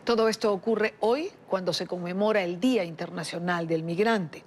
Todo esto ocurre hoy cuando se conmemora el Día Internacional del Migrante.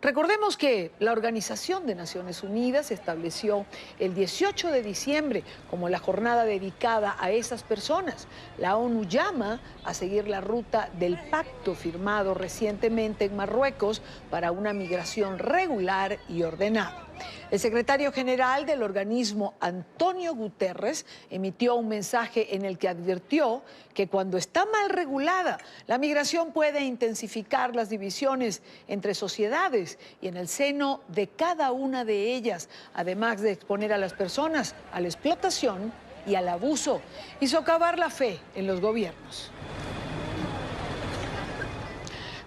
Recordemos que la Organización de Naciones Unidas estableció el 18 de diciembre como la jornada dedicada a esas personas. La ONU llama a seguir la ruta del pacto firmado recientemente en Marruecos para una migración regular y ordenada. El secretario general del organismo, Antonio Guterres, emitió un mensaje en el que advirtió que cuando está mal regulada, la migración puede intensificar las divisiones entre sociedades y en el seno de cada una de ellas, además de exponer a las personas a la explotación y al abuso y socavar la fe en los gobiernos.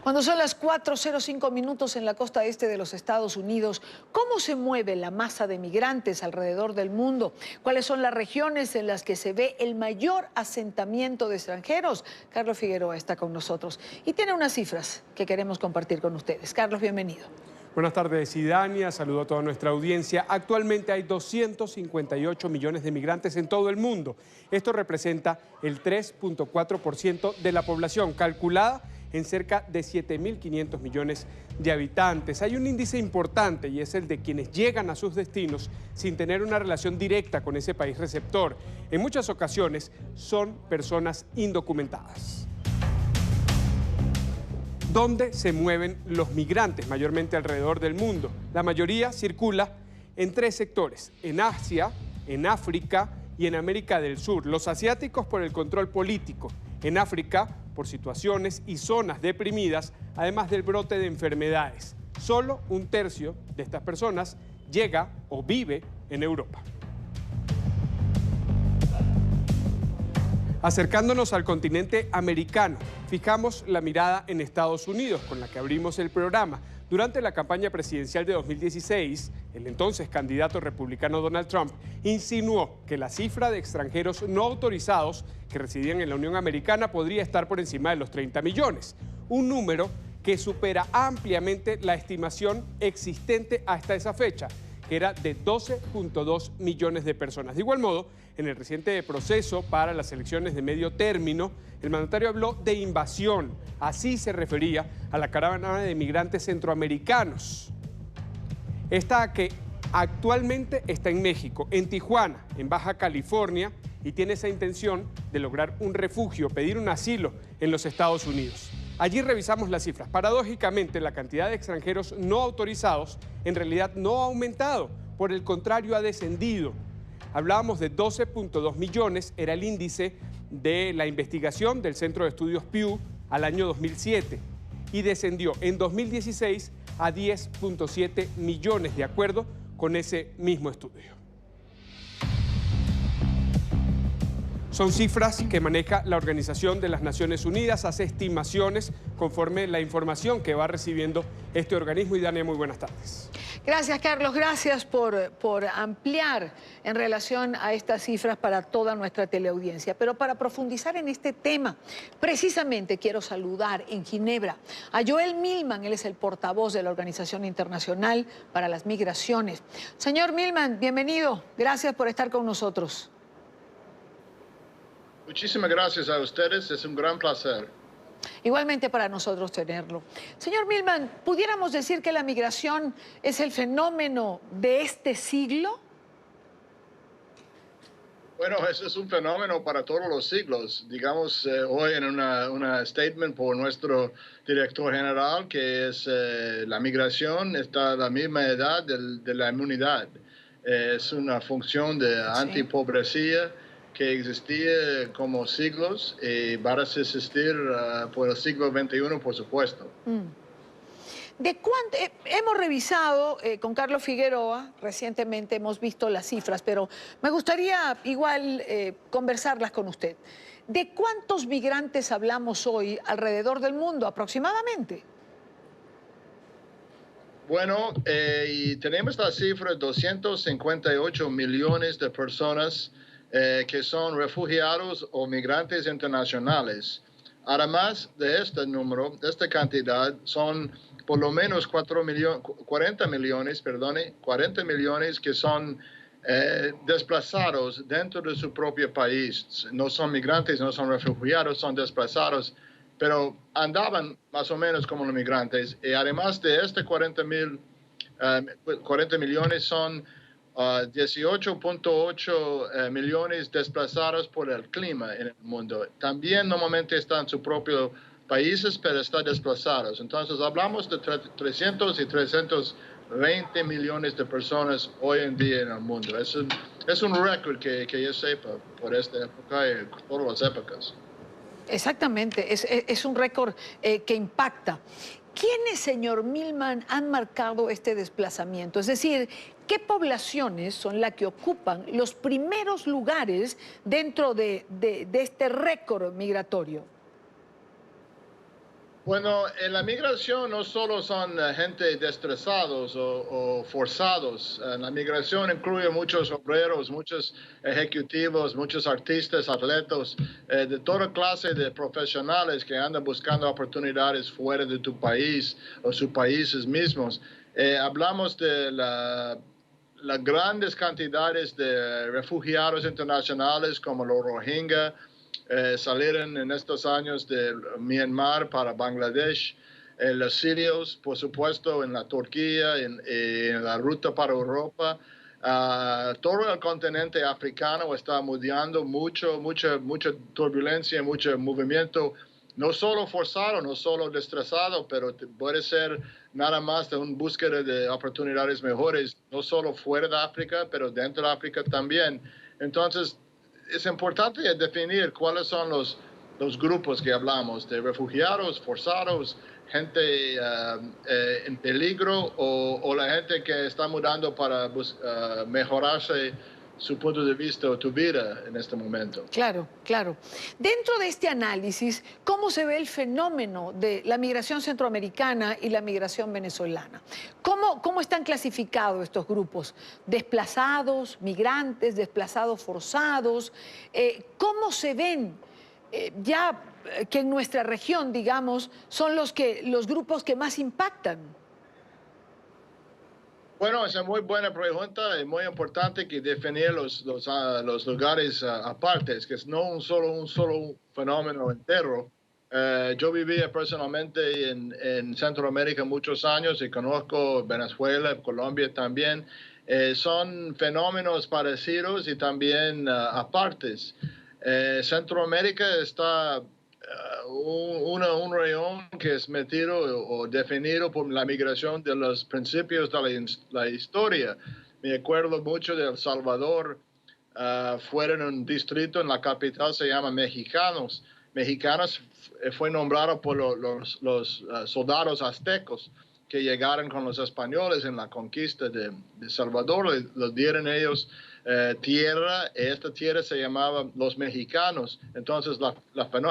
Cuando son las 4:05 minutos en la costa este de los Estados Unidos, ¿cómo se mueve la masa de migrantes alrededor del mundo? ¿Cuáles son las regiones en las que se ve el mayor asentamiento de extranjeros? Carlos Figueroa está con nosotros y tiene unas cifras que queremos compartir con ustedes. Carlos, bienvenido. Buenas tardes, Idania. Saludo a toda nuestra audiencia. Actualmente hay 258 millones de migrantes en todo el mundo. Esto representa el 3.4% de la población, calculada en cerca de 7.500 millones de habitantes. Hay un índice importante y es el de quienes llegan a sus destinos sin tener una relación directa con ese país receptor. En muchas ocasiones son personas indocumentadas. ¿Dónde se mueven los migrantes mayormente alrededor del mundo? La mayoría circula en tres sectores: en Asia, en África y en América del Sur. Los asiáticos por el control político, en África por situaciones y zonas deprimidas, además del brote de enfermedades. Solo un tercio de estas personas llega o vive en Europa. Acercándonos al continente americano, fijamos la mirada en Estados Unidos, con la que abrimos el programa. Durante la campaña presidencial de 2016, el entonces candidato republicano Donald Trump insinuó que la cifra de extranjeros no autorizados que residían en la Unión Americana podría estar por encima de los 30 millones, un número que supera ampliamente la estimación existente hasta esa fecha, que era de 12.2 millones de personas. De igual modo, en el reciente proceso para las elecciones de medio término, el mandatario habló de invasión. Así se refería a la caravana de migrantes centroamericanos. Esta que actualmente está en México, en Tijuana, en Baja California, y tiene esa intención de lograr un refugio, pedir un asilo en los Estados Unidos. Allí revisamos las cifras. Paradójicamente, la cantidad de extranjeros no autorizados en realidad no ha aumentado, por el contrario ha descendido. Hablábamos de 12.2 millones, era el índice de la investigación del Centro de Estudios Pew al año 2007 y descendió en 2016 a 10.7 millones, de acuerdo con ese mismo estudio. Son cifras que maneja la Organización de las Naciones Unidas, hace estimaciones conforme la información que va recibiendo este organismo. Y Dania, muy buenas tardes. Gracias, Carlos. Gracias por ampliar en relación a estas cifras para toda nuestra teleaudiencia. Pero para profundizar en este tema, precisamente quiero saludar en Ginebra a Joel Millman. Él es el portavoz de la Organización Internacional para las Migraciones. Señor Millman, bienvenido. Gracias por estar con nosotros. Muchísimas gracias a ustedes, es un gran placer. Igualmente para nosotros tenerlo. Señor Millman, ¿pudiéramos decir que la migración es el fenómeno de este siglo? Bueno, eso es un fenómeno para todos los siglos. Digamos, hoy en una statement por nuestro director general, que es la migración está a la misma edad de la inmunidad. Es una función de antipobrecía que existía como siglos y va a existir por el siglo XXI, por supuesto. Hemos revisado con Carlos Figueroa, recientemente hemos visto las cifras, pero me gustaría igual conversarlas con usted. ¿De cuántos migrantes hablamos hoy alrededor del mundo aproximadamente? Bueno, y tenemos la cifra de 258 millones de personas que son refugiados o migrantes internacionales. Además de este número, de esta cantidad, son por lo menos 40 millones que son desplazados dentro de su propio país. No son migrantes, no son refugiados, son desplazados, pero andaban más o menos como los migrantes. Y además de 40 millones son 18.8 millones desplazados por el clima en el mundo. También normalmente están en sus propios países, pero están desplazados. Entonces hablamos de 300 y 320 millones de personas hoy en día en el mundo. Es un récord que yo sepa por esta época y por todas las épocas. Exactamente, es un récord que impacta. ¿Quiénes, señor Millman, han marcado este desplazamiento? Es decir, ¿qué poblaciones son las que ocupan los primeros lugares dentro de este récord migratorio? Bueno, en la migración no solo son gente desplazados o forzados. La migración incluye muchos obreros, muchos ejecutivos, muchos artistas, atletas, de toda clase de profesionales que andan buscando oportunidades fuera de tu país o sus países mismos. Hablamos de las grandes cantidades de refugiados internacionales como los Rohingya, salieron en estos años de Myanmar para Bangladesh, los sirios, por supuesto, en la Turquía, en la ruta para Europa. Todo el continente africano está mudando mucha turbulencia, mucho movimiento, no solo forzado, no solo estresado, pero puede ser nada más de una búsqueda de oportunidades mejores, no solo fuera de África, pero dentro de África también. Entonces, es importante definir cuáles son los grupos que hablamos, de refugiados, forzados, gente en peligro o la gente que está mudando para mejorarse su punto de vista o tu vida en este momento. Claro, claro. Dentro de este análisis, ¿cómo se ve el fenómeno de la migración centroamericana y la migración venezolana? ¿Cómo están clasificados estos grupos? ¿Desplazados, migrantes, desplazados forzados? ¿Cómo se ven ya que en nuestra región, digamos, son los grupos que más impactan? Bueno, esa es muy buena pregunta. Es muy importante que definir los lugares apartes, que es no un solo fenómeno entero. Yo vivía personalmente en Centroamérica muchos años y conozco Venezuela, Colombia también. Son fenómenos parecidos y también apartes. Centroamérica está un región que es metido o definido por la migración de los principios de la historia. Me acuerdo mucho de El Salvador, fueron un distrito en la capital, se llama Mexicanos. Mexicanos fue nombrado por los soldados aztecos que llegaron con los españoles en la conquista de Salvador. Les dieron ellos tierra, esta tierra se llamaba Los Mexicanos. Entonces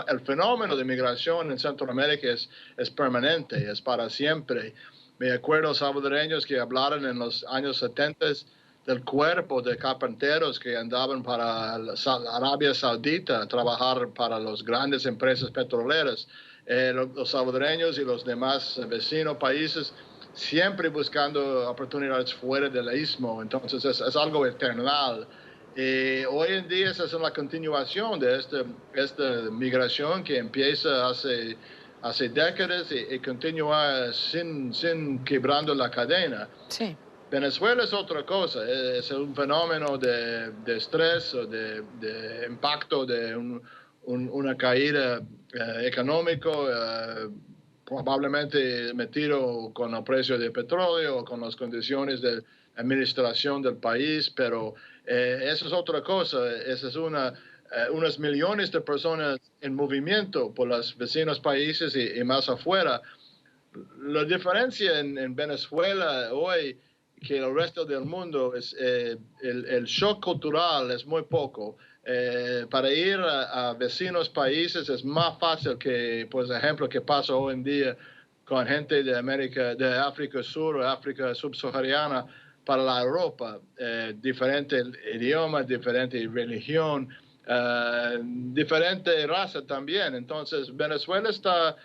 el fenómeno de migración en Centroamérica es permanente, es para siempre. Me acuerdo salvadoreños que hablaron en los años 70 del cuerpo de carpinteros que andaban para Arabia Saudita a trabajar para las grandes empresas petroleras. Los salvadoreños y los demás vecinos países siempre buscando oportunidades fuera del istmo. Entonces es algo eternal. Hoy en día esa es una continuación de esta migración que empieza hace décadas y continúa sin quebrando la cadena. Sí. Venezuela es otra cosa, es un fenómeno de estrés o de impacto de una caída económica, probablemente metido con el precio del petróleo o con las condiciones de administración del país, pero eso es otra cosa, esa es unos millones de personas en movimiento por los vecinos países y más afuera. La diferencia en Venezuela hoy que el resto del mundo es el shock cultural es muy poco. Para ir a vecinos países es más fácil que, por ejemplo, que pasa hoy en día con gente de África Sur, África subsahariana para la Europa. Diferente idioma, diferente religión, diferente raza también. Entonces, Venezuela está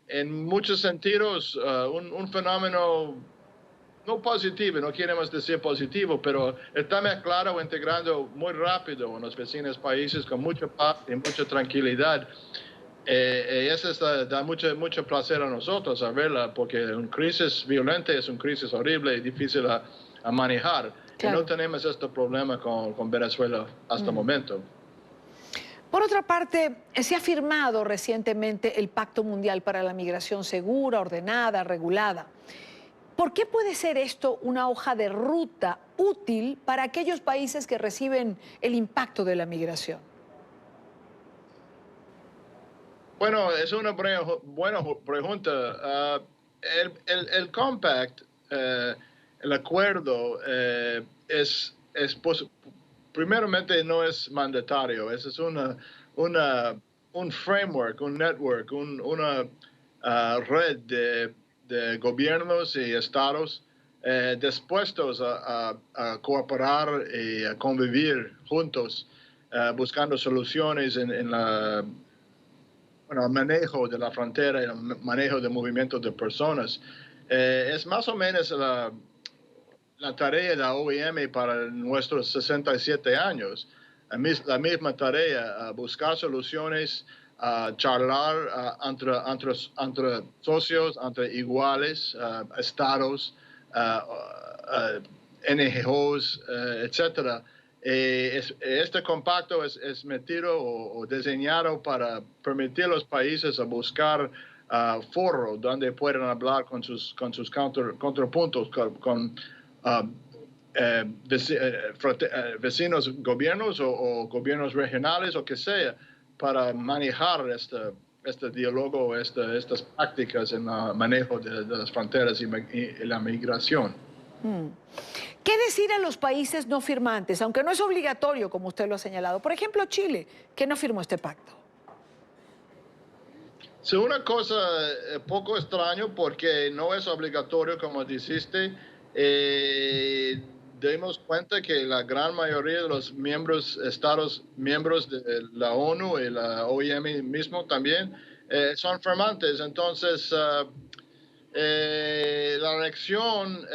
en muchos sentidos un fenómeno no positivo, no queremos decir positivo, pero está mezclado, integrando muy rápido en los vecinos países con mucha paz y mucha tranquilidad. Eso da mucho placer a nosotros a verla, porque una crisis violenta es una crisis horrible y difícil a manejar. Claro. Y no tenemos este problema con Venezuela hasta el momento. Por otra parte, se ha firmado recientemente el Pacto Mundial para la Migración Segura, Ordenada, Regulada. ¿Por qué puede ser esto una hoja de ruta útil para aquellos países que reciben el impacto de la migración? Bueno, es una buena pregunta. El Compact, el acuerdo, primeramente no es mandatario, es un framework, un network, una red de gobiernos y estados dispuestos a cooperar y a convivir juntos, buscando soluciones en el manejo de la frontera y el manejo de movimientos de personas. Es más o menos la tarea de la OIM para nuestros 67 años. La misma tarea, buscar soluciones, charlar entre socios, entre iguales, estados, NGOs, etcétera. Este compacto es metido o diseñado para permitir a los países a buscar foros donde puedan hablar con sus contrapuntos, con vecinos gobiernos o gobiernos regionales o que sea, para manejar este diálogo, estas prácticas en el manejo de las fronteras y la migración. ¿Qué decir a los países no firmantes, aunque no es obligatorio, como usted lo ha señalado? Por ejemplo, Chile, que no firmó este pacto. Es una cosa poco extraño porque no es obligatorio, como dijiste. Demos cuenta que la gran mayoría de los estados miembros de la ONU y la OIM mismo también son firmantes. Entonces, la elección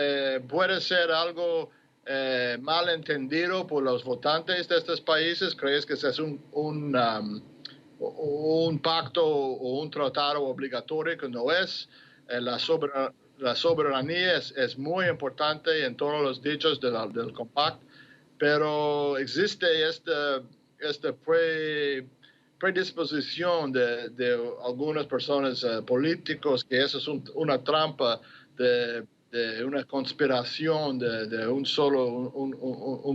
puede ser algo mal entendido por los votantes de estos países. ¿Crees que es un pacto o un tratado obligatorio? Que no es. La soberanía es muy importante en todos los dichos del compacto, pero existe esta predisposición de algunas personas políticos que eso es una trampa de una conspiración de un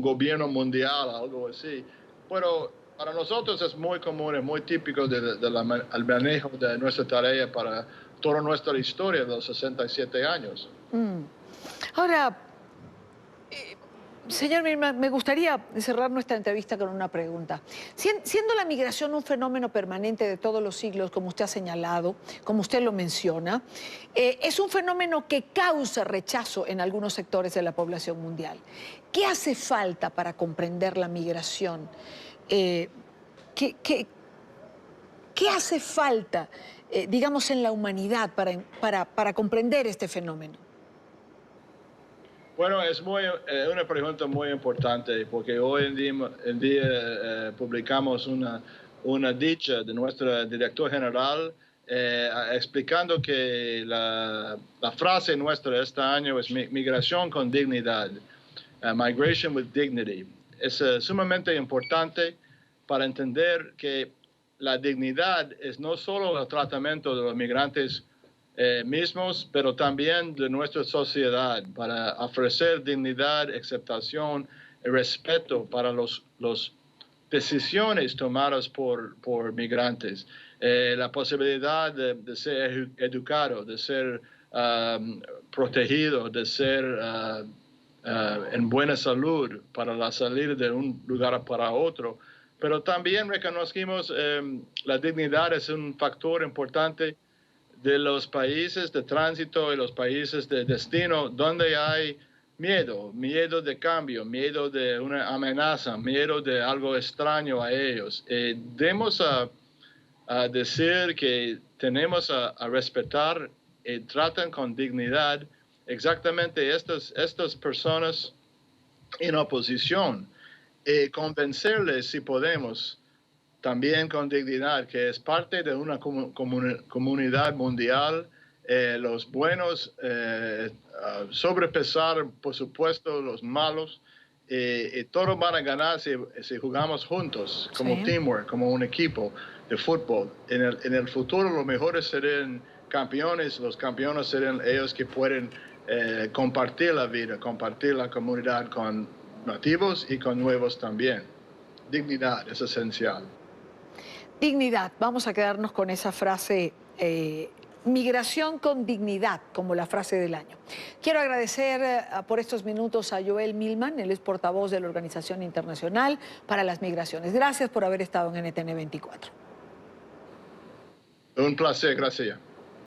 gobierno mundial, algo así. Pero para nosotros es muy común, es muy típico del manejo de nuestra tarea para toda nuestra historia de los 67 años. Ahora, señor Milman, me gustaría cerrar nuestra entrevista con una pregunta. Siendo la migración un fenómeno permanente de todos los siglos, como usted ha señalado, como usted lo menciona, es un fenómeno que causa rechazo en algunos sectores de la población mundial. ¿Qué hace falta para comprender la migración? ¿Qué hace falta, digamos, en la humanidad para comprender este fenómeno? Bueno, es una pregunta muy importante porque hoy en día publicamos una dicha de nuestro director general explicando que la frase nuestra este año es migración con dignidad, migration with dignity. Es sumamente importante para entender que la dignidad es no solo el tratamiento de los migrantes mismos, pero también de nuestra sociedad, para ofrecer dignidad, aceptación y respeto para las decisiones tomadas por migrantes. La posibilidad de ser educado, de ser protegido, de ser en buena salud para salir de un lugar para otro. Pero también reconocimos la dignidad es un factor importante de los países de tránsito y los países de destino donde hay miedo de cambio, miedo de una amenaza, miedo de algo extraño a ellos. Debemos a decir que tenemos a respetar y tratan con dignidad exactamente estas personas en oposición y convencerles, si podemos, también con dignidad, que es parte de una comunidad mundial. Los buenos sobrepesar, por supuesto, los malos. Y todos van a ganar si jugamos juntos, como teamwork, como un equipo de fútbol. En el futuro los mejores serán campeones, los campeones serán ellos que pueden compartir la vida, compartir la comunidad con nativos y con nuevos también. Dignidad es esencial. Dignidad, vamos a quedarnos con esa frase, migración con dignidad, como la frase del año. Quiero agradecer por estos minutos a Joel Millman, él es portavoz de la Organización Internacional para las Migraciones. Gracias por haber estado en NTN 24. Un placer, gracias.